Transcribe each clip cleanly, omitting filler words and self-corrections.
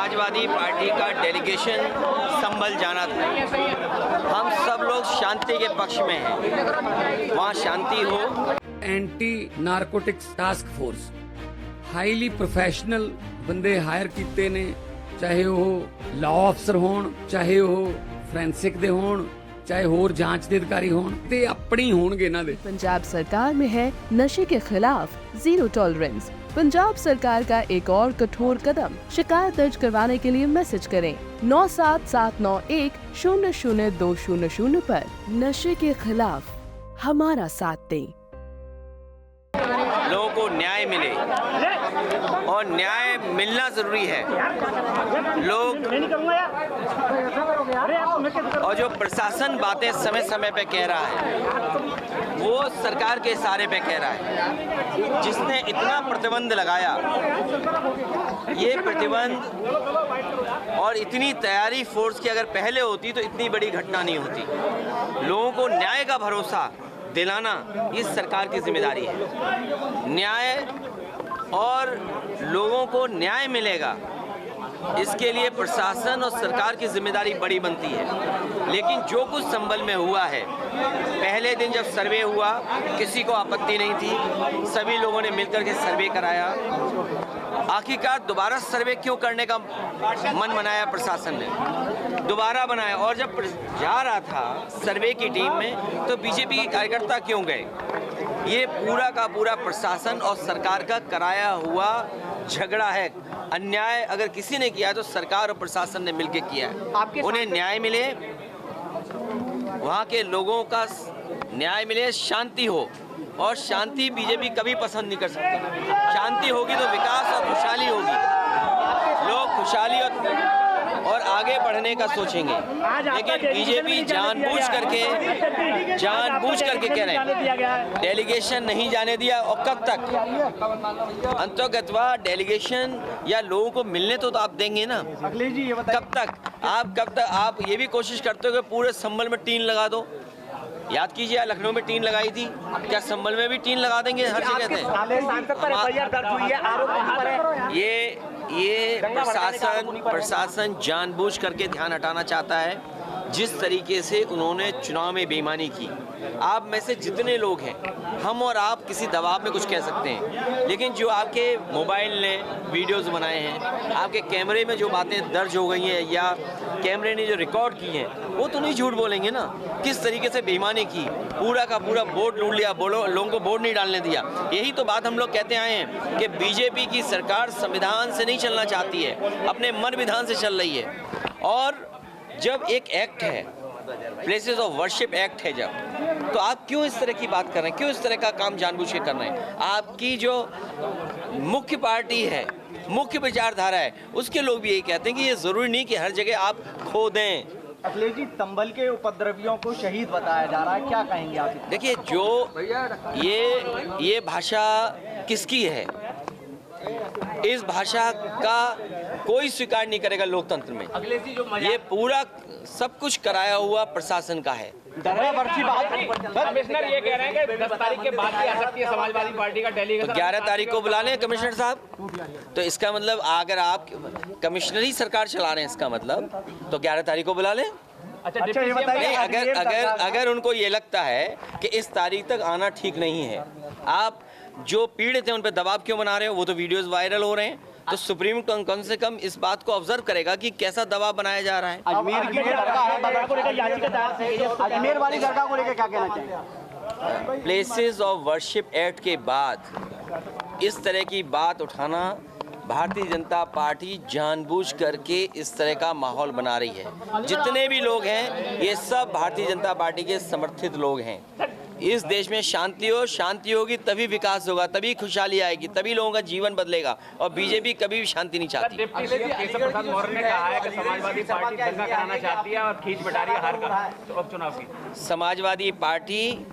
Samajwadi party का delegation संभल जाना था। हम सब लोग शांति के पक्ष में हैं, वहाँ शांति हो। Anti narcotics task force highly professional बंदे हायर कीते ने, चाहे वो लॉ अफसर होण, चाहे वो फोरेंसिक दे होण, चाहे होर जांच दे अधिकारी होण, ते अपनी होणगे इन्हां दे। पंजाब सरकार में है नशे के खिलाफ जीरो टॉलरेंस। पंजाब सरकार का एक और कठोर कदम। शिकायत दर्ज करवाने के लिए मैसेज करें 9779100200 पर। नशे के खिलाफ हमारा साथ दें। लोगों को न्याय मिले और न्याय मिलना जरूरी है। लोग और जो प्रशासन बातें समय समय पे कह रहा है वो सरकार के इशारे पे कह रहा है। जिसने इतना प्रतिबंध लगाया, ये प्रतिबंध और इतनी तैयारी फोर्स की अगर पहले होती तो इतनी बड़ी घटना नहीं होती। लोगों को न्याय का भरोसा दिलाना इस सरकार की जिम्मेदारी है। न्याय और लोगों को न्याय मिलेगा, इसके लिए प्रशासन और सरकार की जिम्मेदारी बड़ी बनती है। लेकिन जो कुछ संभल में हुआ है, पहले दिन जब सर्वे हुआ किसी को आपत्ति नहीं थी, सभी लोगों ने मिलकर के सर्वे कराया। आखिरकार दोबारा सर्वे क्यों करने का मन बनाया प्रशासन ने, दोबारा बनाया। और जब जा रहा था सर्वे की टीम में तो बीजेपी के कार्यकर्ता क्यों गए? ये पूरा का पूरा प्रशासन और सरकार का कराया हुआ झगड़ा है। अन्याय अगर किसी ने किया है तो सरकार और प्रशासन ने मिलकर किया है। उन्हें न्याय मिले, वहाँ के लोगों का न्याय मिले, शांति हो। और शांति बीजेपी कभी पसंद नहीं कर सकती। शांति होगी तो विकास और खुशहाली होगी, लोग खुशहाली और आगे बढ़ने का सोचेंगे। लेकिन बीजेपी जानबूझ करके कह रहे हैं डेलीगेशन नहीं जाने दिया। और कब तक? अंतर्गतवा डेलीगेशन या लोगों को मिलने तो आप देंगे ना। कब तक आप ये भी कोशिश करते हो कि पूरे संभल में टीन लगा दो? याद कीजिए, लखनऊ में टीन लगाई थी, क्या संभल में भी टीन लगा देंगे? हर जगह थे। ये प्रशासन जानबूझ करके ध्यान हटाना चाहता है। जिस तरीके से उन्होंने चुनाव में बेईमानी की, आप में से जितने लोग हैं, हम और आप किसी दबाव में कुछ कह सकते हैं, लेकिन जो आपके मोबाइल ने वीडियोस बनाए हैं, आपके कैमरे में जो बातें दर्ज हो गई हैं या कैमरे ने जो रिकॉर्ड की हैं, वो तो नहीं झूठ बोलेंगे ना। किस तरीके से बेईमानी की, पूरा का पूरा वोट लूट लिया, लोगों को वोट नहीं डालने दिया। यही तो बात हम लोग कहते आए हैं कि बीजेपी की सरकार संविधान से नहीं चलना चाहती है, अपने मन विधान से चल रही है। और जब एक एक्ट है, प्लेसेस ऑफ वर्शिप एक्ट है, जब तो आप क्यों इस तरह की बात कर रहे हैं? क्यों इस तरह का काम जानबूझ के कर रहे हैं? आपकी जो मुख्य पार्टी है, मुख्य विचारधारा है, उसके लोग भी यही कहते हैं कि ये जरूरी नहीं कि हर जगह आप खो दें। अखिलेश जी, संभल के उपद्रवियों को शहीद बताया जा रहा है, क्या कहेंगे आप? देखिए, जो ये भाषा किसकी है? इस भाषा का कोई स्वीकार नहीं करेगा लोकतंत्र में। ये पूरा सब कुछ कराया हुआ प्रशासन का है। कमिश्नर ये कह रहे हैं कि 10 तारीख के बाद भी आ सकती है समाजवादी पार्टी का डेलीगेशन। 11 तारीख को बुला लें कमिश्नर साहब। तो इसका मतलब अगर आप कमिश्नरी सरकार चला रहे हैं, इसका मतलब तो 11 तारीख को बुला लें। अच्छा, ये बताइए, अगर उनको ये लगता है कि इस तारीख तक आना ठीक नहीं है, आप जो पीड़ित हैं उन पर दबाव क्यों बना रहे हो? वो तो वीडियोस वायरल हो रहे हैं। तो सुप्रीम कम से कम इस बात को ऑब्जर्व करेगा कि कैसा दबाव बनाया जा रहा है। अजमेर की दरगाह है, बगल को लेकर याचिका दायर की गई। अजमेर वाली दरगाह को लेकर क्या कहना चाहिए? प्लेसेस ऑफ वर्शिप एक्ट के बाद इस तरह की बात उठाना, भारतीय जनता पार्टी जानबूझ करके इस तरह का माहौल बना रही है। जितने भी लोग हैं ये सब भारतीय जनता पार्टी के समर्थित लोग हैं। इस देश में शांति होगी तभी विकास होगा, तभी खुशहाली आएगी, तभी लोगों का जीवन बदलेगा। और बीजेपी कभी भी शांति नहीं चाहती। डिप्टी केशव प्रसाद मौर्य ने कहा है कि समाजवादी पार्टी दंगा कराना चाहती है और खींच बिठा रही है हार का उपचुनाव की। समाजवादी पार्टी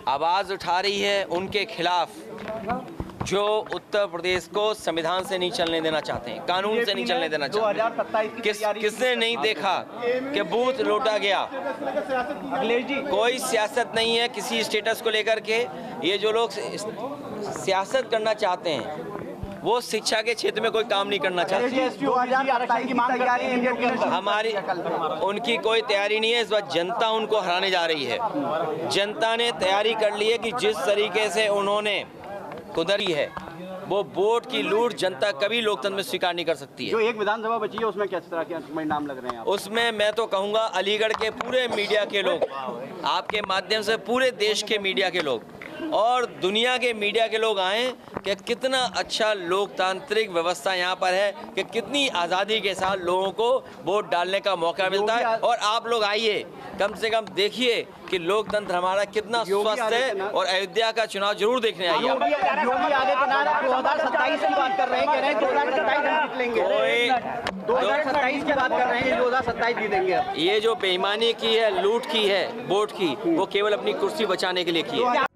आवाज उठा रही है उनके खिलाफ जो उत्तर प्रदेश को संविधान से नहीं चलने देना चाहते हैं, कानून से नहीं चलने देना चाहते। किसने नहीं देखा कि बूथ लूटा गया? कोई सियासत नहीं है किसी स्टेटस को लेकर के। ये जो लोग सियासत करना चाहते हैं वो शिक्षा के क्षेत्र में कोई काम नहीं करना चाहते। 2027 की मांग करते हैं एमपीओ के अंदर। हमारी उनकी कोई तैयारी नहीं है। इस बार जनता उनको हराने जा रही है। जनता ने तैयारी कर ली है कि जिस तरीके से उन्होंने कुदरी है, वो वोट की लूट जनता कभी लोकतंत्र में स्वीकार नहीं कर सकती है। जो एक विधानसभा बची है उसमें किस तरह के परिणाम लग रहे हैं? उसमें मैं तो कहूँगा अलीगढ़ के पूरे मीडिया के लोग, आपके माध्यम से पूरे देश के मीडिया के लोग और दुनिया के मीडिया के लोग आए कि कितना अच्छा लोकतांत्रिक व्यवस्था यहाँ पर है, कि कितनी आज़ादी के साथ लोगों को वोट डालने का मौका मिलता है। और आप लोग आइए, कम से कम देखिए कि लोकतंत्र हमारा कितना स्वस्थ है और अयोध्या का चुनाव जरूर देखने आइए। योगी आदित्यनाथ 2027 की बात कर रहे हैं, कह रहे हैं 2027 हम जीत लेंगे। 2027 की बात कर रहे हैं, 2027 जीतेंगे। ये जो बेईमानी की है, लूट की है वोट की, वो केवल अपनी कुर्सी बचाने के लिए की है।